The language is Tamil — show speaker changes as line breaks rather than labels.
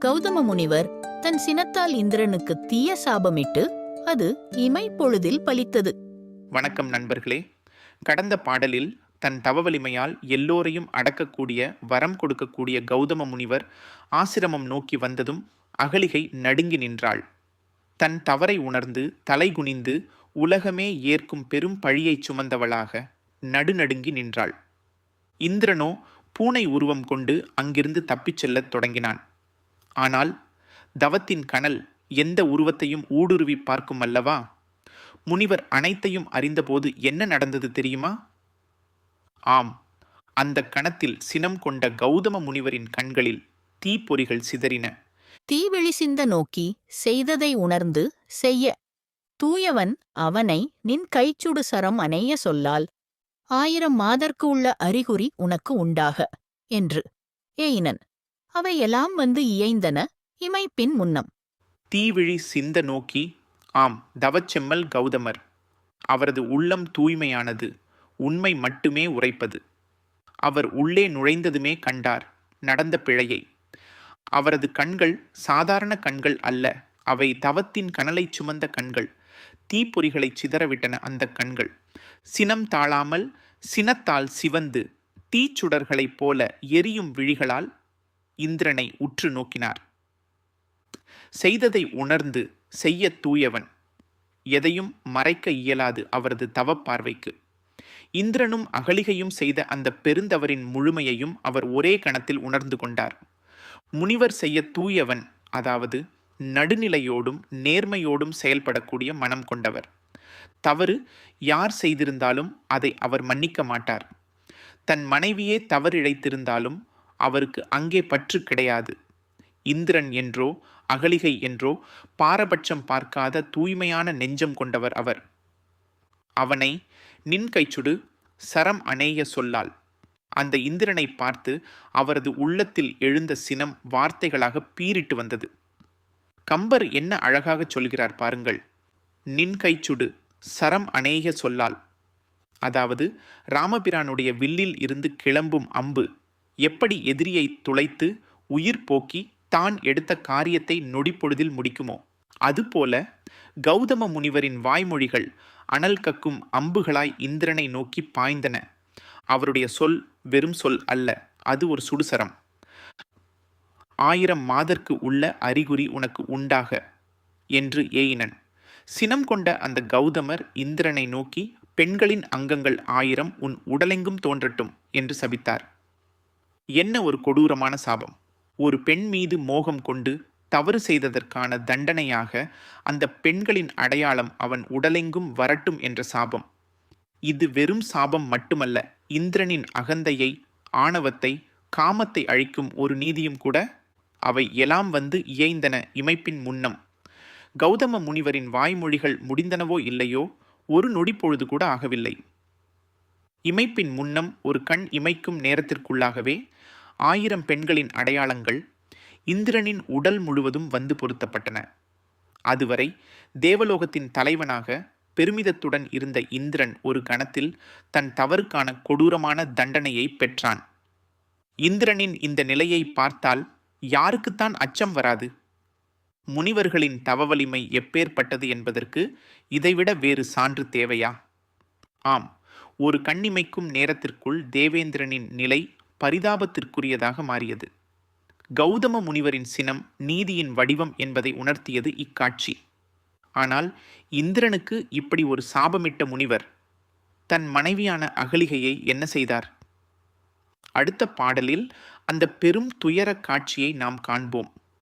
கௌதம முனிவர் தன் சினத்தால் இந்திரனுக்கு தீய சாபமிட்டு அது இமைப்பொழுதில் பலித்தது.
வணக்கம் நண்பர்களே. கடந்த பாடலில் தன் தவவலிமையால் எல்லோரையும் அடக்கக்கூடிய வரம் கொடுக்கக்கூடிய கௌதம முனிவர் ஆசிரமம் நோக்கி வந்ததும் அகலிகை நடுங்கி நின்றாள். தன் தவறை உணர்ந்து தலைகுனிந்து உலகமே ஏற்கும் பெரும் பழியைச் சுமந்தவளாக நடுநடுங்கி நின்றாள். இந்திரனோ பூனை உருவம் கொண்டு அங்கிருந்து தப்பிச் செல்லத் தொடங்கினான். ஆனால் தவத்தின் கனல் எந்த உருவத்தையும் ஊடுருவி பார்க்கும் அல்லவா? முனிவர் அனைத்தையும் அறிந்தபோது என்ன நடந்தது தெரியுமா? ஆம், அந்த கணத்தில் சினம் கொண்ட கௌதம முனிவரின் கண்களில் தீப்பொறிகள் சிதறின.
தீவிழி சிந்த நோக்கி செய்ததை உணர்ந்து செய்ய தூயவன் அவனை நின் கைச்சுடு சரம் அணைய சொல்லால் 1000 மாதர்க்கு உள்ள அறிகுறி உனக்கு உண்டாக என்று ஏயினன். அவையெல்லாம் வந்து இயைந்தன இமைப்பின் முன்னம்.
தீவிழி சிந்த நோக்கி, ஆம், தவச்செம்மல் கௌதமர். அவரது உள்ளம் தூய்மையானது, உண்மை மட்டுமே உரைப்பது. அவர் உள்ளே நுழைந்ததுமே கண்டார் நடந்த பிழையை. அவரது கண்கள் சாதாரண கண்கள் அல்ல, அவை தவத்தின் கனலைச் சுமந்த கண்கள். தீப்பொறிகளை சிதறவிட்டன அந்த கண்கள். சினம் தாழாமல் சினத்தால் சிவந்து தீச்சுடர்களைப் போல எரியும் விழிகளால் இந்திரனை உற்று நோக்கினார். செய்ததை உணர்ந்து செய்ய தூயவன். எதையும் மறைக்க இயலாது அவரது தவப்பார்வைக்கு. இந்திரனும் அகலிகையும் செய்த அந்த பெருந்தவரின் முழுமையையும் அவர் ஒரே கணத்தில் உணர்ந்து கொண்டார். முனிவர் செய்ய தூயவன், அதாவது நடுநிலையோடும் நேர்மையோடும் செயல்படக்கூடிய மனம் கொண்டவர். தவறு யார் செய்திருந்தாலும் அதை அவர் மன்னிக்க மாட்டார். தன் மனைவியே தவறிழைத்திருந்தாலும் அவருக்கு அங்கே பற்று கிடையாது. இந்திரன் என்றோ அகலிகை என்றோ பாரபட்சம் பார்க்காத தூய்மையான நெஞ்சம் கொண்டவர் அவர். அவனை நின் கைச்சுடு சரம் அணைய சொல்லால். அந்த இந்திரனை பார்த்து அவரது உள்ளத்தில் எழுந்த சினம் வார்த்தைகளாக பீறிட்டு வந்தது. கம்பர் என்ன அழகாகச் சொல்கிறார் பாருங்கள். நின் கைச்சுடு சரம் அணைய சொல்லால். அதாவது ராமபிரானுடைய வில்லில் இருந்து கிளம்பும் அம்பு எப்படி எதிரியை துளைத்து உயிர் போக்கி தான் எடுத்த காரியத்தை நொடிப்பொழுதில் முடிக்குமோ, அதுபோல கௌதம முனிவரின் வாய்மொழிகள் அனல் கக்கும் அம்புகளாய் இந்திரனை நோக்கி பாய்ந்தன. அவருடைய சொல் வெறும் சொல் அல்ல, அது ஒரு சுடுசரம். 1000 மாதர்க்கு உள்ள அறிகுறி உனக்கு உண்டாக என்று ஏயினன். சினம் கொண்ட அந்த கௌதமர் இந்திரனை நோக்கி பெண்களின் அங்கங்கள் 1000 உன் உடலெங்கும் தோன்றட்டும் என்று சபித்தார். என்ன ஒரு கொடூரமான சாபம்! ஒரு பெண் மீது மோகம் கொண்டு தவறு செய்ததற்கான தண்டனையாக அந்த பெண்களின் அடையாளம் அவன் உடலெங்கும் வரட்டும் என்ற சாபம். இது வெறும் சாபம் மட்டுமல்ல, இந்திரனின் அகந்தையை, ஆணவத்தை, காமத்தை அழிக்கும் ஒரு நீதியும் கூட. அவை எல்லாம் வந்து இயைந்தன இமைப்பின் முன்னம். கௌதம முனிவரின் வாய்மொழிகள் முடிந்தனவோ இல்லையோ, ஒரு நொடி பொழுது கூட ஆகவில்லை. இமைப்பின் முன்னம் ஒரு கண் இமைக்கும் நேரத்திற்குள்ளாகவே 1000 பெண்களின் அடையாளங்கள் இந்திரனின் உடல் முழுவதும் வந்து பொருத்தப்பட்டன. அதுவரை தேவலோகத்தின் தலைவனாக பெருமிதத்துடன் இருந்த இந்திரன் ஒரு கணத்தில் தன் தவறுக்கான கொடூரமான தண்டனையை பெற்றான். இந்திரனின் இந்த நிலையை பார்த்தால் யாருக்குத்தான் அச்சம் வராது? முனிவர்களின் தவவலிமை எப்பேற்பட்டது என்பதற்கு இதைவிட வேறு சான்று தேவையா? ஆம், ஒரு கண்ணிமைக்கும் நேரத்திற்குள் தேவேந்திரனின் நிலை பரிதாபத்திற்குரியதாக மாறியது. கௌதம முனிவரின் சினம் நீதியின் வடிவம் என்பதை உணர்த்தியது இக்காட்சி. ஆனால் இந்திரனுக்கு இப்படி ஒரு சாபமிட்ட முனிவர் தன் மனைவியான அகலிகையை என்ன செய்தார்? அடுத்த பாடலில் அந்த பெரும் துயர காட்சியை நாம் காண்போம்.